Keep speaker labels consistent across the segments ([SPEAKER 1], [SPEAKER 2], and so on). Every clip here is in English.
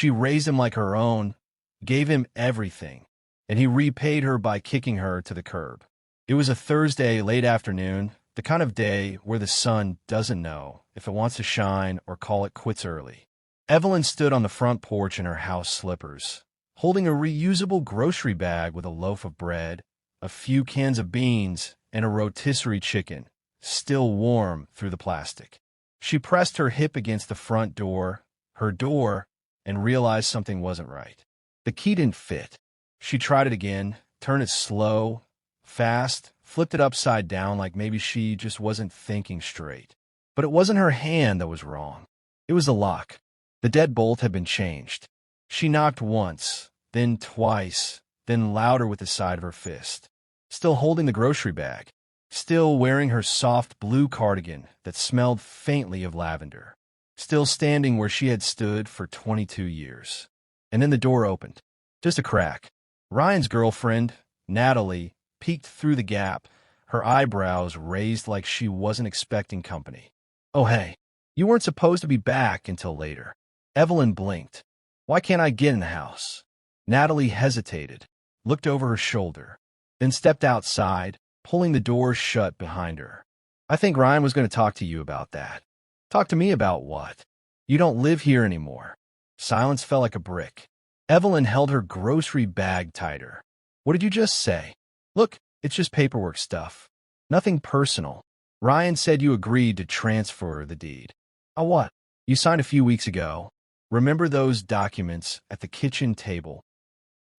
[SPEAKER 1] She raised him like her own, gave him everything, and he repaid her by kicking her to the curb. It was a Thursday late afternoon, the kind of day where the sun doesn't know if it wants to shine or call it quits early. Evelyn stood on the front porch in her house slippers, holding a reusable grocery bag with a loaf of bread, a few cans of beans, and a rotisserie chicken, still warm through the plastic. She pressed her hip against the front door, her door, and realized something wasn't right. The key didn't fit. She tried it again, turned it slow, fast, flipped it upside down like maybe she just wasn't thinking straight. But it wasn't her hand that was wrong. It was the lock. The deadbolt had been changed. She knocked once, then twice, then louder with the side of her fist. Still holding the grocery bag. Still wearing her soft blue cardigan that smelled faintly of lavender. Still standing where she had stood for 22 years. And then the door opened. Just a crack. Ryan's girlfriend, Natalie, peeked through the gap, her eyebrows raised like she wasn't expecting company. "Oh, hey, you weren't supposed to be back until later." Evelyn blinked. "Why can't I get in the house?" Natalie hesitated, looked over her shoulder, then stepped outside, pulling the door shut behind her. "I think Ryan was going to talk to you about that." "Talk to me about what?" "You don't live here anymore." Silence fell like a brick. Evelyn held her grocery bag tighter. "What did you just say?" "Look, it's just paperwork stuff. Nothing personal. Ryan said you agreed to transfer the deed." "A what?" "You signed a few weeks ago. Remember those documents at the kitchen table?"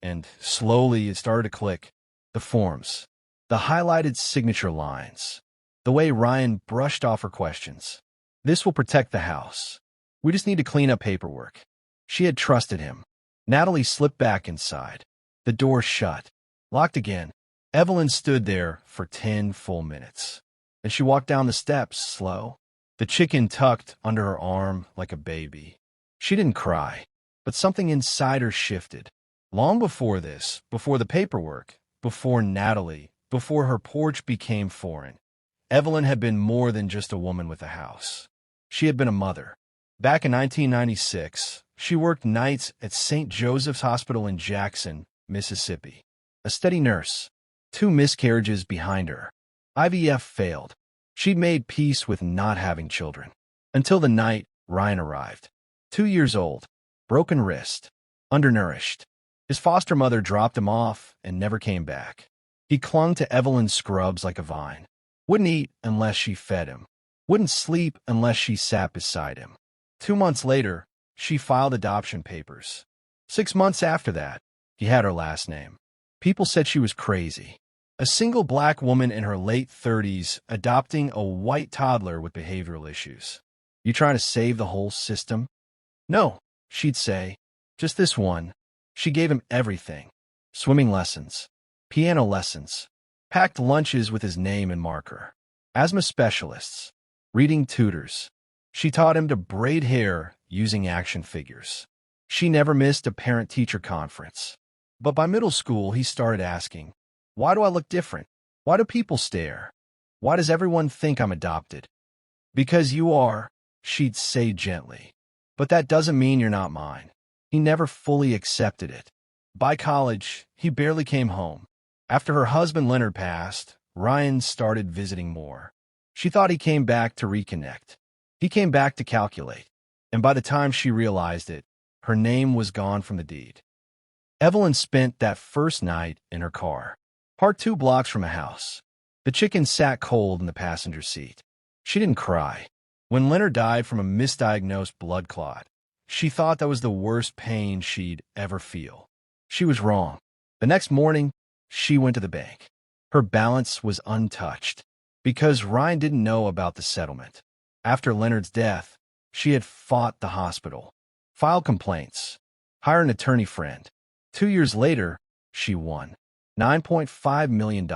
[SPEAKER 1] And slowly it started to click. The forms. The highlighted signature lines. The way Ryan brushed off her questions. "This will protect the house. We just need to clean up paperwork." She had trusted him. Natalie slipped back inside. The door shut. Locked again. Evelyn stood there for 10 full minutes. Then she walked down the steps, slow. The chicken tucked under her arm like a baby. She didn't cry, but something inside her shifted. Long before this, before the paperwork, before Natalie, before her porch became foreign, Evelyn had been more than just a woman with a house. She had been a mother. Back in 1996, she worked nights at St. Joseph's Hospital in Jackson, Mississippi. A steady nurse. 2 miscarriages behind her. IVF failed. She'd made peace with not having children. Until the night Ryan arrived. 2 years old. Broken wrist. Undernourished. His foster mother dropped him off and never came back. He clung to Evelyn's scrubs like a vine. Wouldn't eat unless she fed him. Wouldn't sleep unless she sat beside him. 2 months later, she filed adoption papers. 6 months after that, he had her last name. People said she was crazy. A single black woman in her late 30s adopting a white toddler with behavioral issues. "You trying to save the whole system?" "No," she'd say. "Just this one." She gave him everything. Swimming lessons. Piano lessons. Packed lunches with his name and marker. Asthma specialists. Reading tutors. She taught him to braid hair using action figures. She never missed a parent-teacher conference. But by middle school, he started asking, "Why do I look different? Why do people stare? Why does everyone think I'm adopted?" "Because you are," she'd say gently. "But that doesn't mean you're not mine." He never fully accepted it. By college, he barely came home. After her husband Leonard passed, Ryan started visiting more. She thought he came back to reconnect. He came back to calculate. And by the time she realized it, her name was gone from the deed. Evelyn spent that first night in her car, parked 2 blocks from a house. The chicken sat cold in the passenger seat. She didn't cry. When Leonard died from a misdiagnosed blood clot, she thought that was the worst pain she'd ever feel. She was wrong. The next morning, she went to the bank. Her balance was untouched because Ryan didn't know about the settlement. After Leonard's death, she had fought the hospital, filed complaints, hired an attorney friend. 2 years later, she won $9.5 million.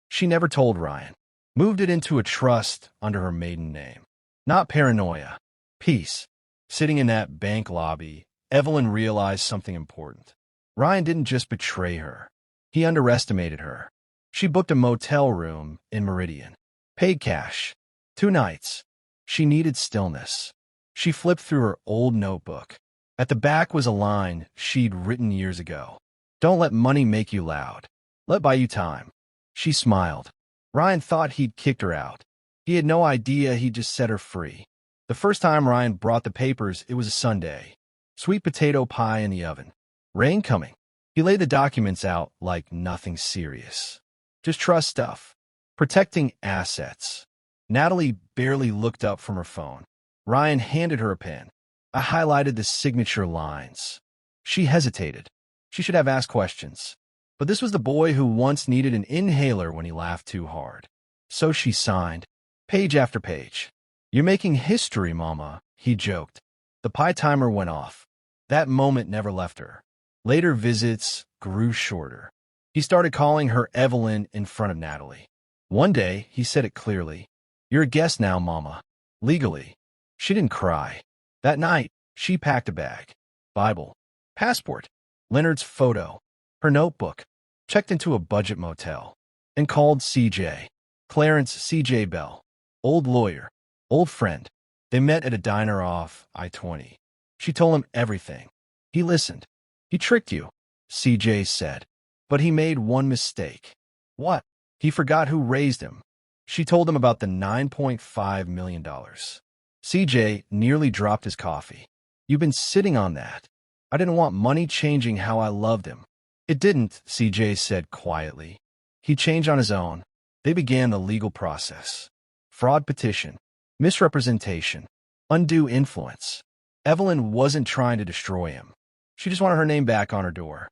[SPEAKER 1] She never told Ryan. Moved it into a trust under her maiden name. Not paranoia. Peace. Sitting in that bank lobby, Evelyn realized something important. Ryan didn't just betray her. He underestimated her. She booked a motel room in Meridian. Paid cash. 2 nights. She needed stillness. She flipped through her old notebook. At the back was a line she'd written years ago. Don't let money make you loud. Let buy you time. She smiled. Ryan thought he'd kicked her out. He had no idea he'd just set her free. The first time Ryan brought the papers, it was a Sunday. Sweet potato pie in the oven. Rain coming. He laid the documents out like nothing serious. Just trust stuff. Protecting assets. Natalie barely looked up from her phone. Ryan handed her a pen. I highlighted the signature lines. She hesitated. She should have asked questions. But this was the boy who once needed an inhaler when he laughed too hard. So she signed, page after page. You're making history, Mama, he joked. The pie timer went off. That moment never left her. Later visits grew shorter. He started calling her Evelyn in front of Natalie. One day, he said it clearly. You're a guest now, Mama. Legally. She didn't cry. That night, she packed a bag. Bible. Passport. Leonard's photo. Her notebook. Checked into a budget motel. And called CJ. Clarence C.J. Bell. Old lawyer. Old friend. They met at a diner off I-20. She told him everything. He listened. He tricked you, CJ said. But he made one mistake. What? He forgot who raised him. She told him about the $9.5 million. CJ nearly dropped his coffee. You've been sitting on that. I didn't want money changing how I loved him. It didn't, CJ said quietly. He changed on his own. They began the legal process. Fraud petition. Misrepresentation. Undue influence. Evelyn wasn't trying to destroy him. She just wanted her name back on her door.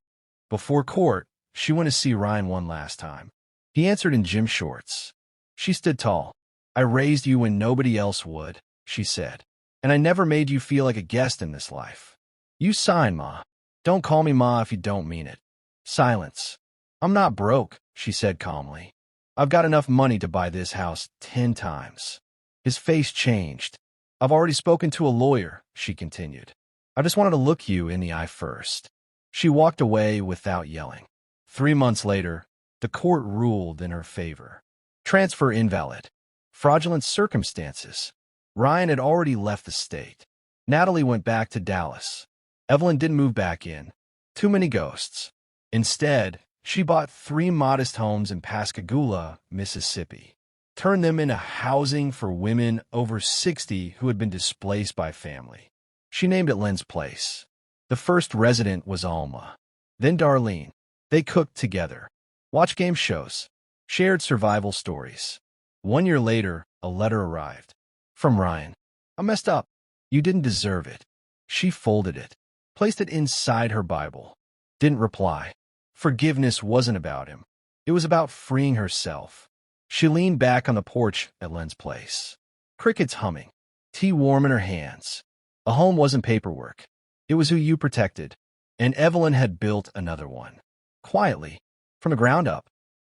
[SPEAKER 1] Before court, she went to see Ryan one last time. He answered in gym shorts. She stood tall. I raised you when nobody else would, she said. And I never made you feel like a guest in this life. You sign, Ma. Don't call me Ma if you don't mean it. Silence. I'm not broke, she said calmly. I've got enough money to buy this house 10 times. His face changed. I've already spoken to a lawyer, she continued. I just wanted to look you in the eye first. She walked away without yelling. 3 months later, the court ruled in her favor. Transfer invalid. Fraudulent circumstances. Ryan had already left the state. Natalie went back to Dallas. Evelyn didn't move back in. Too many ghosts. Instead, she bought 3 modest homes in Pascagoula, Mississippi. Turned them into housing for women over 60 who had been displaced by family. She named it Len's Place. The first resident was Alma. Then Darlene. They cooked together. Watched game shows. Shared survival stories. 1 year later, a letter arrived. From Ryan. I messed up. You didn't deserve it. She folded it. Placed it inside her Bible. Didn't reply. Forgiveness wasn't about him. It was about freeing herself. She leaned back on the porch at Len's Place. Crickets humming. Tea warm in her hands. A home wasn't paperwork. It was who you protected. And Evelyn had built another one. Quietly. From the ground up.